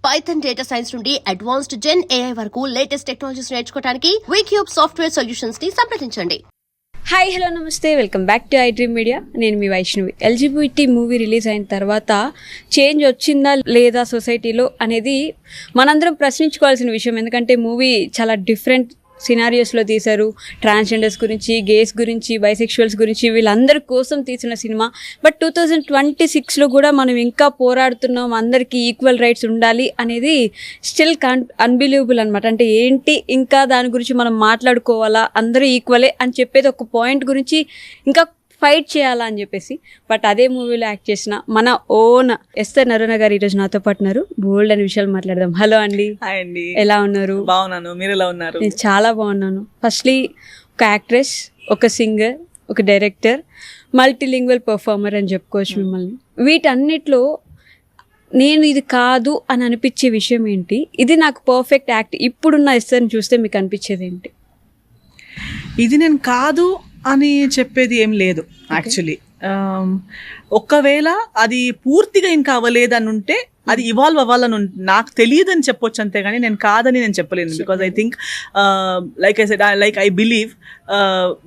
Python data science నుండి advanced జెన్ AI వరకు latest technologies నేర్చుకోవడానికి వీక్యూబ్ సాఫ్ట్వేర్ సొల్యూషన్స్ ని సంప్రదించండి. హాయ్ హలో నమస్తే, welcome back to iDream media. నేను మీ వైష్ణవి. LGBT మూవీ రిలీజ్ అయిన తర్వాత చేంజ్ వచ్చిందా లేదా సొసైటీలో అనేది మనందరం ప్రశ్నించుకోవాల్సిన విషయం. ఎందుకంటే మూవీ చాలా డిఫరెంట్ సినారియోస్లో తీశారు. ట్రాన్స్జెండర్స్ గురించి, గేస్ గురించి, బైసెక్షువల్స్ గురించి, వీళ్ళందరి కోసం తీసిన సినిమా. బట్ 2026లో కూడా మనం ఇంకా పోరాడుతున్నాం, అందరికీ ఈక్వల్ రైట్స్ ఉండాలి అనేది స్టిల్ అన్బిలీవబుల్ అనమాట. అంటే ఏంటి, ఇంకా దాని గురించి మనం మాట్లాడుకోవాలా, అందరూ ఈక్వలే అని చెప్పేది ఒక పాయింట్ గురించి ఇంకా ఫైట్ చేయాలా అని చెప్పేసి. బట్ అదే మూవీలో యాక్ట్ చేసిన మన ఓన్ ఎస్తర్ నరుణ గారు ఈరోజు నాతో పాటు ఉన్నారు. బోల్డ్ అనే విషయాలు మాట్లాడదాం. హలో అండి. హాయ్ అండి. ఎలా ఉన్నారు? బాగున్నాను, మీరు ఎలా ఉన్నారు? నేను చాలా బాగున్నాను. ఫస్ట్లీ ఒక యాక్ట్రెస్, ఒక సింగర్, ఒక డైరెక్టర్, మల్టీలింగ్వల్ పర్ఫార్మర్ అని చెప్పుకోవచ్చు మిమ్మల్ని. వీటన్నిటిలో నేను ఇది కాదు అని అనిపించే విషయం ఏంటి? ఇది నాకు పర్ఫెక్ట్ యాక్ట్ ఇప్పుడున్న ఎస్తర్ని చూస్తే మీకు అనిపించేది ఏంటి? ఇది నేను కాదు అని చెప్పేది ఏం లేదు యాక్చువల్లీ. ఒకవేళ అది పూర్తిగా ఇంకా అవ్వలేదని ఉంటే అది ఇవాల్వ్ అవ్వాలని నాకు తెలియదని చెప్పొచ్చు, అంతేగాని నేను కాదని నేను చెప్పలేను. Because I think like I believe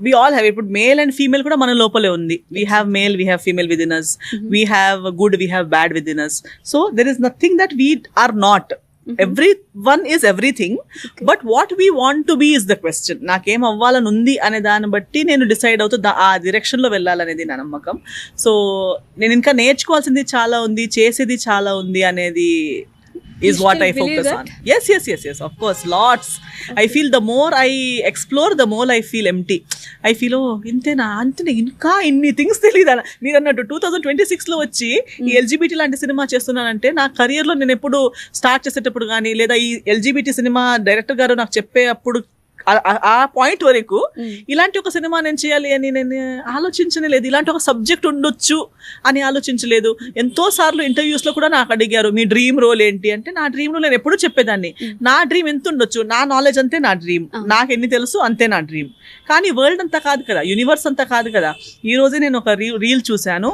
we all have, ఇప్పుడు మేల్ అండ్ ఫీమేల్ కూడా మన లోపలే ఉంది. We have male, we have female with in us, we have good, we have bad with in us. So there is nothing that we are not. Everyone is everything, but what we want to be is the question. నాకేం అవ్వాలని ఉంది అనే దాన్ని బట్టి నేను decide అవుతూ ఆ direction లో వెళ్ళాలనేది నా నమ్మకం. సో నేను ఇంకా నేర్చుకోవాల్సింది చాలా ఉంది, చేసేది చాలా ఉంది అనేది is what I focus on. Yes, of course, lots. I feel the more I explore, the more I feel empty. I feel ఇంతేనా, అంతేనా, ఇంకా ఇన్ని థింగ్స్ తెలియదా. మీరు అన్నట్టు 2026లో వచ్చి ఈ LGBT లాంటి సినిమా చేస్తున్నానంటే నా కెరియర్లో నేను ఎప్పుడు స్టార్ట్ చేసేటప్పుడు కానీ, లేదా ఈ LGBT సినిమా డైరెక్టర్ గారు నాకు చెప్పే అప్పుడు ఆ పాయింట్ వరకు ఇలాంటి ఒక సినిమా నేను చేయాలి అని నేను ఆలోచించలేదు. ఇలాంటి ఒక సబ్జెక్ట్ ఉండొచ్చు అని ఆలోచించలేదు. ఎంతో సార్లు ఇంటర్వ్యూస్ లో కూడా నాకు అడిగారు, మీ డ్రీమ్ రోల్ ఏంటి అంటే, నా డ్రీమ్ రోల్ నేను ఎప్పుడు చెప్పేదాన్ని, నా డ్రీమ్ ఎంత ఉండొచ్చు, నా నాలెడ్జ్ అంతే నా డ్రీమ్, నాకు ఎన్ని తెలుసు అంతే నా డ్రీమ్. కానీ వరల్డ్ అంతా కాదు కదా, యూనివర్స్ అంతా కాదు కదా. ఈ రోజే నేను ఒక రీల్ చూశాను,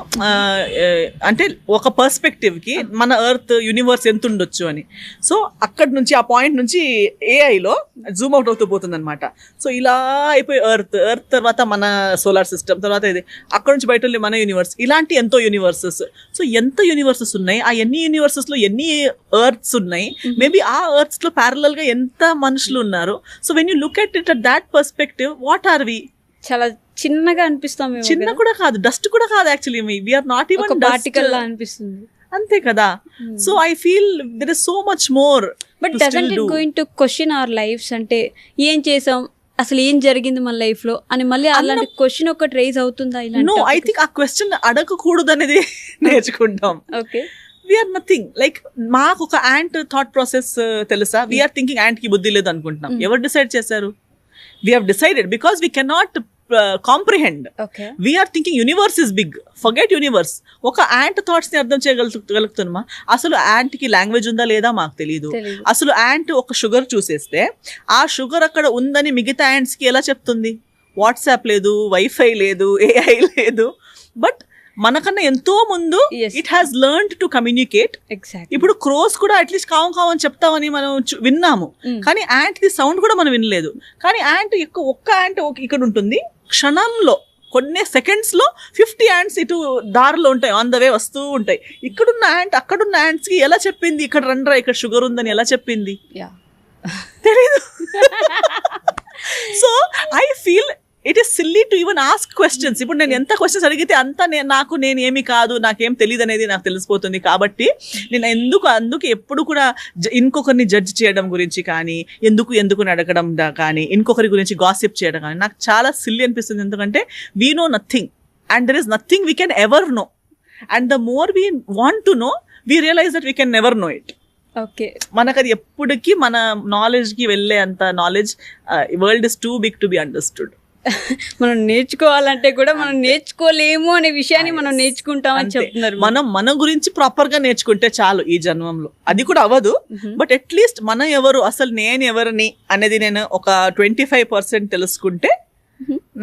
అంటే ఒక పర్స్పెక్టివ్ కి మన ఎర్త్ యూనివర్స్ ఎంత ఉండొచ్చు అని. సో అక్కడ నుంచి, ఆ పాయింట్ నుంచి ఏఐలో జూమ్ అవుట్ అవుతూ పోతుంది అనమాట. సో ఇలా అయిపోయి ఎర్త్ తర్వాత మన సోలార్ సిస్టమ్, తర్వాత ఇది, అక్కడ నుంచి బయట మన యూనివర్స్, ఇలాంటి ఎంతో యూనివర్సెస్. సో ఎంత యూనివర్సెస్ ఉన్నాయి, ఆ ఎన్ని యూనివర్సెస్ లో ఎన్ని ఎర్త్స్ ఉన్నాయి, మేబీ ఆ ఎర్త్స్ లో ప్యారలల్ గా ఎంత మనుషులు ఉన్నారు. So when you look at it at that perspective, what are we? చాలా చిన్నగా అనిపిస్తాం. చిన్న కూడా కాదు, డస్ట్ కూడా కాదు actually. We are not even particle లా అనిపిస్తుంది, అంతే కదా. So I feel there is so much more. But doesn't it going to question our lives? అంటే ఏం చేసాం, అసలు ఏం జరిగింది మన లైఫ్ లో అని మళ్ళీ అలాంటి క్వశ్చన్ ఒకటి రైజ్ అవుతుందా? నో, ఐ థింక్ ఆ క్వశ్చన్ అడగకూడదు అనేది నేర్చుకుంటాం. ఓకే, వీఆర్ నథింగ్ లైక్, మాకు ఒక యాంట్ థాట్ ప్రాసెస్ తెలుసా? వీఆర్ థింకింగ్ యాంట్ కి బుద్ధి లేదు అనుకుంటున్నాం. ఎవరు డిసైడ్ చేశారు? We have decided because we cannot comprehend. We are thinking universe is big, forget universe. ఒక యాంట్ థాట్స్ ని అర్థం చేయగలుగుతున్నామా? అసలు యాంట్ కి లాంగ్వేజ్ ఉందా లేదా మాకు తెలియదు. అసలు యాంట్ ఒక షుగర్ చూసేస్తే ఆ షుగర్ అక్కడ ఉందని మిగతా యాంట్స్ కి ఎలా చెప్తుంది? వాట్సాప్ లేదు, వైఫై లేదు, ఏఐ లేదు. బట్ మనకన్నా ఎంతో ముందు it has learned to communicate. ఇప్పుడు క్రోస్ కూడా అట్లీస్ట్ కావు కావు అని చెప్తామని మనం విన్నాము, కానీ యాంట్ ది సౌండ్ కూడా మనం వినలేదు. కానీ యాంట్ ఒక్క యాంట్ ఇక్కడ ఉంటుంది, క్షణంలో కొన్ని సెకండ్స్ లో 50 యాంట్స్ ఇటు దారిలో ఉంటాయి, ఆన్ ద వే వస్తూ ఉంటాయి. ఇక్కడున్న యాంట్ అక్కడున్న యాంట్స్ కి ఎలా చెప్పింది ఇక్కడ రండ్రా, ఇక్కడ షుగర్ ఉందని ఎలా చెప్పింది? తెలీదు. So I feel it is silly to even ask questions. ఇప్పుడు నేను ఎంత క్వశ్చన్స్ అడిగితే అంత నేను ఏమి కాదు, నాకేం తెలియదు అనేది నాకు తెలిసిపోతుంది. కాబట్టి నేను అందుకు ఎప్పుడు కూడా ఇంకొకరిని జడ్జ్ చేయడం గురించి కానీ, ఎందుకు అడగడం కానీ, ఇంకొకరి గురించి గాసిప్ చేయడం కానీ నాకు చాలా సిల్లీ అనిపిస్తుంది. ఎందుకంటే we know nothing and there is nothing we can ever know. And the more we want to know, we realise that we can never know it. Okay, మనకు అది ఎప్పటికీ మన నాలెడ్జ్ కి వెళ్ళే అంత knowledge, world is too big to be understood. మనం నేర్చుకోవాలంటే కూడా మనం నేర్చుకోలేము అనే విషయాన్ని మనం నేర్చుకుంటాం అని చెప్తున్నారు. మనం మన గురించి ప్రాపర్ గా నేర్చుకుంటే చాలు ఈ జన్మంలో. అది కూడా అవ్వదు, బట్ అట్లీస్ట్ మనం ఎవరు, అసలు నేను ఎవరిని అనేది నేను ఒక 25% తెలుసుకుంటే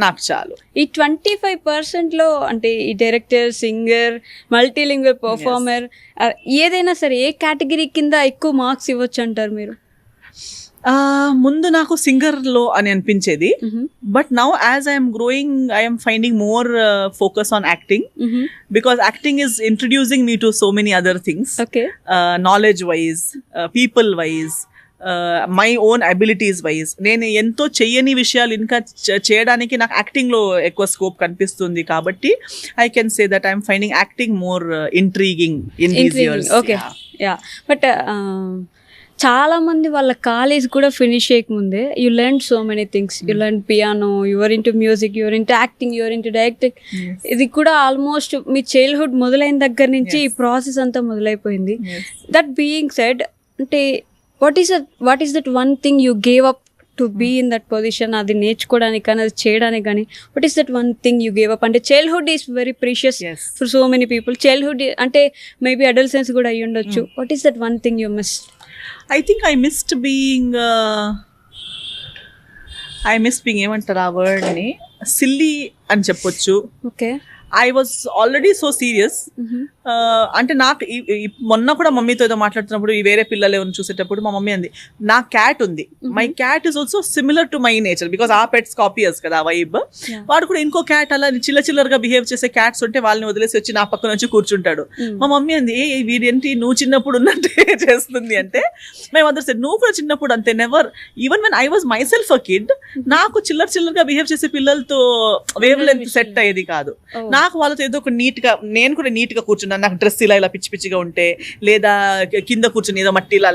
నాకు చాలు. ఈ 25%లో అంటే ఈ డైరెక్టర్, సింగర్, మల్టీలింగ్వల్ పర్ఫార్మర్ ఏదైనా సరే ఏ కేటగిరీ కింద ఎక్కువ మార్క్స్ ఇవ్వచ్చు అంటారు మీరు? ముందు నాకు సింగర్ లో అని అనిపించేది, but now as I'm growing I'm finding more focus on acting, because acting is introducing me to so many other things, knowledge wise, people wise, my own abilities wise. నేను ఎంతో చెయ్యని విషయాలు ఇంకా చేయడానికి నాకు యాక్టింగ్ లో ఎక్కువ స్కోప్ కనిపిస్తుంది, కాబట్టి I can say that I'm finding acting more intriguing in these years. Okay, yeah. But చాలా మంది వాళ్ళ కాలేజ్ కూడా ఫినిష్ చేయకముందే you learn so many things. You learn piano, your into music, your into acting, your into directing. ఇది కూడా almost మీ childhood మొదలైన దగ్గర నుంచి ఈ ప్రాసెస్ అంతా మొదలైపోయింది. దట్ బీయింగ్ సెడ్, అంటే what is that one thing you gave up to be in that position? అది నేర్చుకోవడానికి కానీ అది చేయడానికి కానీ what is that one thing you gave up? అంటే childhood is very precious for so many people. Childhood అంటే maybe adolescence కూడా అయ్యి ఉండొచ్చు. What is that one thing you miss? I think I missed being ఏమంటారు ఆ word ని, silly అని చెప్పొచ్చు. Okay, I was already so serious. అంటే నాకు మొన్న కూడా మమ్మీతో ఏదో మాట్లాడుతున్నప్పుడు ఈ వేరే పిల్లలు ఎవరిని చూసేటప్పుడు మా మమ్మీ అంది, నా క్యాట్ ఉంది, my cat is also similar to my nature, because ఆ పెట్స్ కాపీయర్స్ కదా ఆ వైబ్. వాడు కూడా ఇంకో క్యాట్ అలా చిల్లచిల్లరగా బిహేవ్ చేసే క్యాట్స్ ఉంటే వాళ్ళని వదిలేసి వచ్చి నా పక్కన వచ్చి కూర్చుంటాడు. మా మమ్మీ అంది, వీడేంటి నువ్వు చిన్నప్పుడు ఉన్నట్టే చేస్తుంది అంటే. మై మదర్ సెడ్, నువ్వు కూడా చిన్నప్పుడు అంతే, never, even when I was my self a kid, నాకు చిల్లరగా బిహేవ్ చేసే పిల్లలతో వేవ్ లెంత్ సెట్ అయ్యేది కాదు. నాకు వాళ్ళతో ఏదో ఒక నీట్ గా, నేను కూడా నీట్ గా కూర్చున్నాను. నాకు డ్రెస్ ఇలా పిచ్చి పిచ్చిగా ఉంటే, లేదా కింద కూర్చుని ఏదో మట్టిలో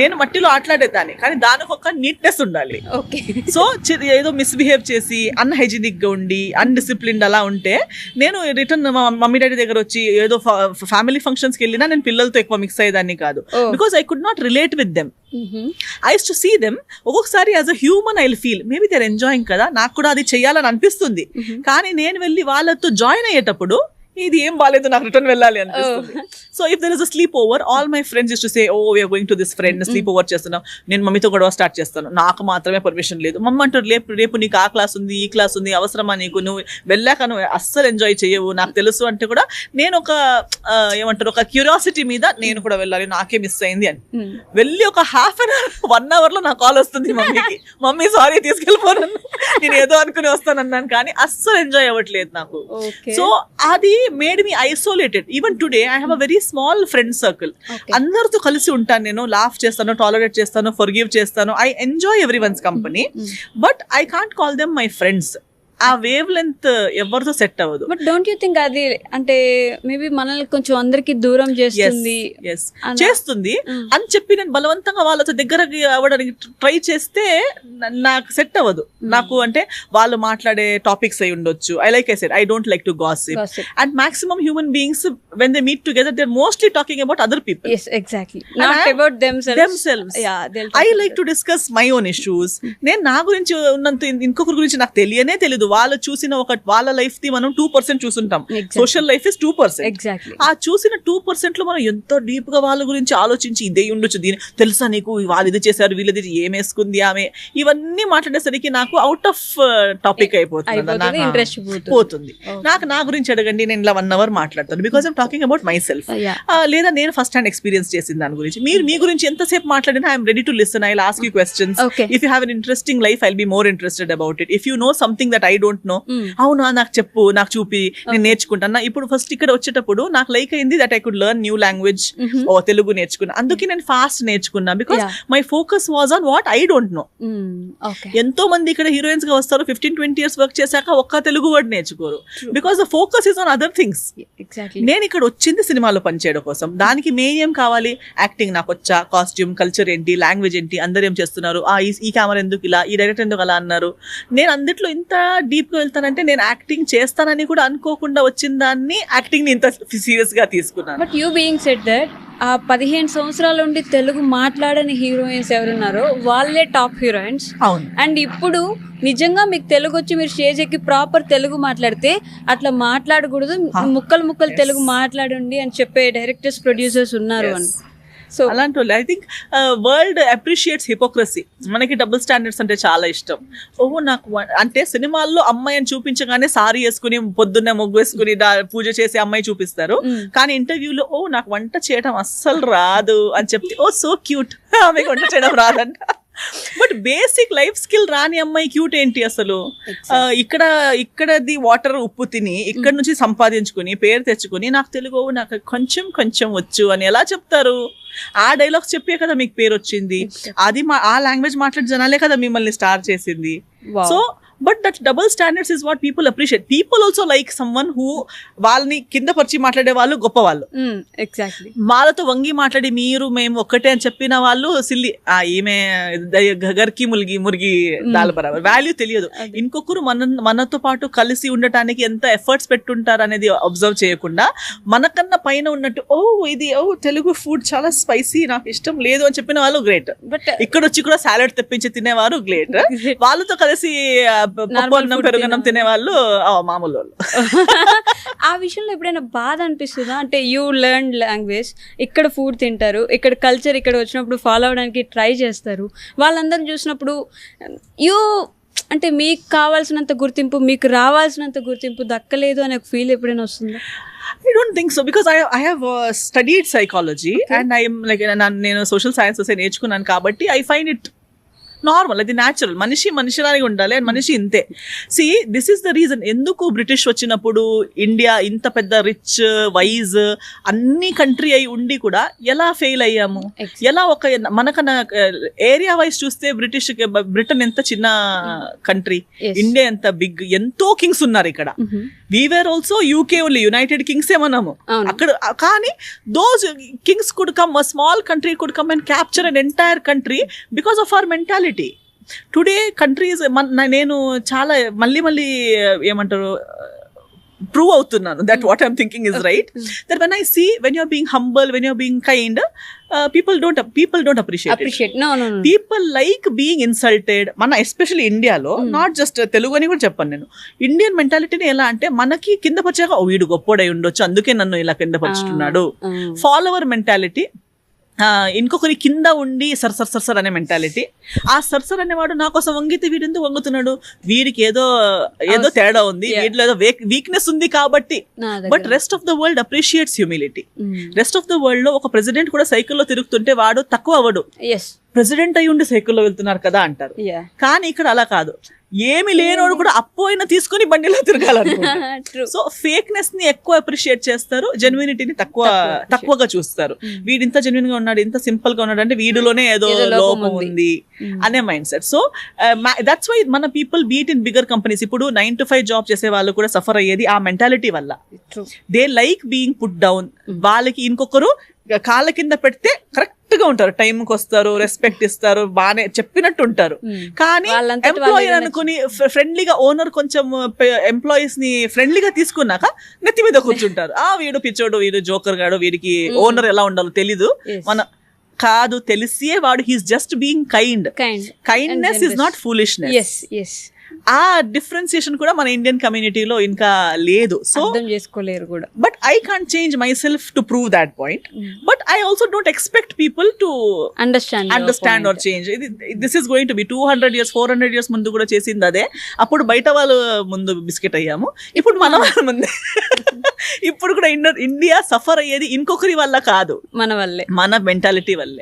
నేను మట్టిలో ఆటలాడేదాన్ని, కానీ దానికి ఒక నీట్నెస్ ఉండాలి. సో ఏదో మిస్బిహేవ్ చేసి అన్హైజీనిక్ గా ఉండి అన్డిసిప్లిన్డ్ అలా ఉంటే, నేను రిటర్న్ మమ్మీ డాడీ దగ్గర వచ్చి ఏదో ఫ్యామిలీ ఫంక్షన్స్ కి వెళ్ళినా నేను పిల్లలతో ఎక్కువ మిక్స్ అయ్యేదాన్ని కాదు, because I could not relate with them. I use to see them. ఒక్కొక్కసారి as a human I will feel maybe they are enjoying కదా, నాకు కూడా అది చెయ్యాలని అనిపిస్తుంది. కానీ నేను వెళ్ళి వాళ్ళతో జాయిన్ అయ్యేటప్పుడు ఇది ఏం బాలేదు, నాకు రిటర్న్ వెళ్ళాలి అనిపిస్తుంది. So if there is a sleepover, all my friends use to say, oh we are going to this friend, sleepover చేస్తున్నాం, నేను మమ్మీతో గొడవ స్టార్ట్ చేస్తాను, నాకు మాత్రమే పర్మిషన్ లేదు. మమ్మ అంటారు, రేపు నీకు ఆ క్లాస్ ఉంది, ఈ క్లాస్ ఉంది, అవసరమా నీకు, నువ్వు వెళ్ళాక నువ్వు అస్సలు ఎంజాయ్ చేయవు, నాకు తెలుసు అంటే కూడా నేను ఒక ఏమంటారు ఒక క్యూరియాసిటీ మీద నేను కూడా వెళ్ళాలి, నాకే మిస్ అయింది అని వెళ్ళి ఒక హాఫ్ అన్ అవర్ 1 hour లో నా కాల్ వస్తుంది మమ్మీకి, మమ్మీ సారీ తీసుకెళ్ళిపోను, నేను ఏదో అనుకుని వస్తానన్నాను, కానీ అస్సలు ఎంజాయ్ అవ్వట్లేదు నాకు. సో అది made me isolated. Even today I have a very small friend circle. అందరితో కలిసి ఉంటాను, నేను లాఫ్ చేస్తాను, టాలరేట్ చేస్తాను, ఫర్గివ్ చేస్తాను. I enjoy everyone's company, but I can't call them my friends. ఆ వేవ్ లెంత్ ఎవరితో సెట్ అవ్వదు. బట్ డోంట్ యూ థింక్ అది అంటే మేబీ మనల్ని కొంచెం అందరికి దూరం చేస్తుంది అని చెప్పి నేను బలవంతంగా వాళ్ళతో దగ్గర అవ్వడానికి ట్రై చేస్తే నాకు సెట్ అవ్వదు. నాకు అంటే వాళ్ళు మాట్లాడే టాపిక్స్ అయి ఉండొచ్చు. I said I don't like to gossip, and maximum human beings when they meet together they're mostly talking about other people. Yes, exactly. Not about themselves. Yeah, I like to discuss my own issues. నేను నా గురించి ఉన్నంత ఇంకొకరి గురించి నాకు తెలియదు. వాళ్ళు చూసిన వాళ్ళ లైఫ్ ది మనం 2% చూసుంటాం. Social life is 2%. Exactly. ఆ చూసిన 2% లో మనం ఎంతో డీప్ గా వాళ్ళ గురించి ఆలోచించి ఇదే ఉండొచ్చు, దీని తెలుసా నీకు, వాళ్ళు ఇది చేశారు, వీళ్ళది ఏమేసుకుంది ఆమె, ఇవన్నీ మాట్లాడేసరికి నాకు అవుట్ ఆఫ్ టాపిక్ అయిపోతుంది, పోతుంది. నాకు నా గురించి అడగండి, నేను ఇలా 1 hour మాట్లాడతాను, because I'm talking about my self. లేదా నేను ఫస్ట్ హ్యాండ్ ఎక్స్పీరియన్స్ చేసిన దాని గురించి. మీరు మీ గురించి ఎంతసేపు మాట్లాడినా I'm ready to listen. I will ask you questions. If you have an interesting life I will be more interested about it. If you know something that I don't know, అవునా నాకు చెప్పు, నాకు చూపి, నేను నేర్చుకుంటాను. ఇప్పుడు ఫస్ట్ ఇక్కడ వచ్చేటప్పుడు నాకు లైక్ అయింది that I could learn new language. Telugu నేర్చుకున్నా, అందుకే నేను ఫాస్ట్ నేర్చుకున్నా, because my focus was on what I don't know. ఎంతో మంది ఇక్కడ హీరోయిన్స్ గా వస్తారు, 15-20 years వర్క్ చేశాక ఒక్క తెలుగు వర్డ్ నేర్చుకోరు, because the focus is on other things. నేను ఇక్కడ వచ్చింది సినిమాలో పనిచేయడం కోసం. దానికి మెయిన్ ఏం కావాలి, యాక్టింగ్ నాకు వచ్చా, కాస్ట్యూమ్, కల్చర్ ఏంటి, లాంగ్వేజ్ ఏంటి, అందరు ఏం చేస్తున్నారు, ఈ కెమెరా ఎందుకు ఇలా, ఈ డైరెక్టర్ ఎందుకు అలా అన్నారు. నేను అందుట్లో ఇంత డీప్ గా వెళ్తానంటే నేను యాక్టింగ్ చేస్తానని కూడా అనుకోకుండా వచ్చిన దాన్ని యాక్టింగ్ ని ఇంత సీరియస్ గా తీసుకున్నాను. But you being said that ఆ 15 సంవత్సరాల నుండి తెలుగు మాట్లాడని హీరోయిన్స్ ఎవరున్నారో వాళ్ళే టాప్ హీరోయిన్స్. అవును. అండ్ ఇప్పుడు నిజంగా మీకు తెలుగు వచ్చి మీరు స్టేజ్ ఎక్కి ప్రాపర్ తెలుగు మాట్లాడితే అట్లా మాట్లాడకూడదు, ముక్కలు తెలుగు మాట్లాడండి అని చెప్పే డైరెక్టర్స్, ప్రొడ్యూసర్స్ ఉన్నారు అని. సో అలాంటి వాళ్ళు I think world appreciates hypocrisy. మనకి డబుల్ స్టాండర్డ్స్ అంటే చాలా ఇష్టం. నాకు అంటే సినిమాల్లో అమ్మాయి అని చూపించగానే సారీ వేసుకుని పొద్దున్నే ముగ్గు వేసుకుని పూజ చేసి అమ్మాయి చూపిస్తారు, కానీ ఇంటర్వ్యూలో నాకు వంట చేయడం అస్సలు రాదు అని చెప్తే సో క్యూట్, ఆమెకు వంట చేయడం రాదంట. బట్ బేసిక్ లైఫ్ స్కిల్ రాని అమ్మాయి క్యూట్ ఏంటి అసలు? ఇక్కడది వాటర్ ఉప్పు తిని ఇక్కడ నుంచి సంపాదించుకుని పేరు తెచ్చుకుని నాకు తెలుగు నాకు కొంచెం కొంచెం వచ్చు అని ఎలా చెప్తారు? ఆ డైలాగ్స్ చెప్పే కదా మీకు పేరు వచ్చింది. అది ఆ లాంగ్వేజ్ మాట్లాడే జనాలే కదా మిమ్మల్ని స్టార్ చేసింది. So but that double standards is what people appreciate. People also like someone who వాళ్ళని కింద పరిచి మాట్లాడే వాళ్ళు గొప్ప వాళ్ళు. ఎగ్జాక్ట్లీ వాళ్ళతో వంగి మాట్లాడి మీరు మేము ఒక్కటే అని చెప్పిన వాళ్ళు సిల్లి, ఈమె గర్కి మురిగి దాల్ బరాబర్, వాల్యూ తెలియదు. ఇంకొకరు మనతో పాటు కలిసి ఉండటానికి ఎంత ఎఫర్ట్స్ పెట్టుంటారు అనేది అబ్జర్వ్ చేయకుండా మనకన్నా పైన ఉన్నట్టు ఇది తెలుగు ఫుడ్ చాలా స్పైసీ నాకు ఇష్టం లేదు అని చెప్పిన వాళ్ళు గ్రేట్. బట్ ఇక్కడ వచ్చి కూడా సాలడ్ తెప్పించి తినేవారు గ్రేట్. వాళ్ళతో కలిసి పప్పు పెరుగన్నం తినేవాళ్ళు మామూలు వాళ్ళు. ఆ విషయంలో ఎప్పుడైనా బాధ అనిపిస్తుందా? అంటే యూ లెర్న్ లాంగ్వేజ్, ఇక్కడ ఫుడ్ తింటారు, ఇక్కడ కల్చర్ ఇక్కడ వచ్చినప్పుడు ఫాలో అవడానికి ట్రై చేస్తారు, వాళ్ళందరిని చూసినప్పుడు అంటే మీకు కావాల్సినంత గుర్తింపు, మీకు రావాల్సినంత గుర్తింపు దక్కలేదు అనే ఒక ఫీల్ ఎప్పుడైనా వస్తుందా? I don't think so because I have studied psychology and I am like నేను social sciences నేర్చుకున్నాను కాబట్టి I find it నార్మల్, అది న్యాచురల్. మనిషిలాగే ఉండాలి అండ్ మనిషి ఇంతే. See this is the reason ఎందుకు బ్రిటిష్ వచ్చినప్పుడు ఇండియా ఇంత పెద్ద రిచ్ వైజ్ అన్ని కంట్రీ అయి ఉండి కూడా ఎలా ఫెయిల్ అయ్యాము? ఎలా మనకన్నా ఏరియా వైజ్ చూస్తే బ్రిటన్ ఎంత చిన్న కంట్రీ, ఇండియా ఎంత బిగ్, ఎంతో కింగ్స్ ఉన్నారు ఇక్కడ. We were also UK only, united kings మనము అక్కడ. కానీ those kings could come, a small country could come and capture an entire country because of our mentality. Today countries నేను చాలా మళ్ళీ ఏమంటారు ప్రూవ్ అవుతున్నాను that what I'm thinking is right. That when I see when you're being humble, when you're being kind, people don't appreciate it. No. People like being insulted. మన especially ఇండియాలో, not just Telugu అని కూడా చెప్పాను నేను, Indian మెంటాలిటీని ఎలా అంటే మనకి కింద పరిచాక వీడు గొప్పోడై ఉండొచ్చు అందుకే నన్ను ఇలా కింద పరుచుతున్నాడు, ఫాలోవర్ మెంటాలిటీ. ఇంకొకరి కింద ఉండి సర్ అనే మెంటాలిటీ. ఆ సర్ అనేవాడు నా కోసం వంగితే వీడు ఎందుకు వంగుతున్నాడు, వీడికి ఏదో తేడా ఉంది, వీటిలో ఏదో వీక్నెస్ ఉంది కాబట్టి. But rest of the world appreciates humility. Rest of the world లో ఒక ప్రెసిడెంట్ కూడా సైకిల్లో తిరుగుతుంటే వాడు తక్కువ అవ్వడు, ప్రెసిడెంట్ అయి ఉండి సైకిల్లో వెళ్తున్నారు కదా అంటారు. కానీ ఇక్కడ అలా కాదు, ఏమి లేనోడు కూడా అప్పు అయినా తీసుకుని బండిలో తిరగాలనుకుంటారు. సో ఫేక్నెస్ ని ఎక్కువ అప్రిషియేట్ చేస్తారు, జెన్యూనిటీని తక్కువగా చూస్తారు. వీడు ఇంత జెన్యూన్ గా ఉన్నాడు, ఇంత సింపుల్ గా ఉన్నాడు అంటే వీడిలోనే ఏదో లోపం ఉంది అనే mindset. So that's why మన people beat in bigger companies. ఇప్పుడు 9 to 5 జాబ్ చేసే వాళ్ళు కూడా సఫర్ అయ్యేది ఆ మెంటాలిటీ వల్ల. They like being put down. వాళ్ళకి ఇంకొకరు కాళ్ళ కింద పెడితే కరెక్ట్ గా ఉంటారు, టైంకి వస్తారు, రెస్పెక్ట్ ఇస్తారు, బాగానే చెప్పినట్టు ఉంటారు. కానీ ఎంప్లాయీ అనుకుని ఫ్రెండ్లీగా ఓనర్ కొంచెం ఎంప్లాయీస్ ని ఫ్రెండ్లీగా తీసుకున్నాక నెత్తి మీద కూర్చుంటారు. వీడు పిచ్చోడు, వీడు జోకర్ గాడు, వీడికి ఓనర్ ఎలా ఉండాలో తెలీదు. కాదు, తెలిసే వాడు he's just being kindness is not foolishness. ఆ డిఫరెన్సియేషన్ కూడా మన ఇండియన్ కమ్యూనిటీలో ఇంకా లేదు. సో చేసుకోలేరు కూడా. But I can't change myself to prove that point. But I also don't expect people to understand or change. This is going to be 200 years 400 years ముందు కూడా చేసింది అదే. అప్పుడు బయట వాళ్ళు ముందు బిస్కెట్ అయ్యాము, ఇప్పుడు మన వాళ్ళ ముందే. ఇప్పుడు కూడా ఇండియా సఫర్ అయ్యేది ఇంకొకరి వల్ల కాదు, మన మెంటాలిటీ వల్లే.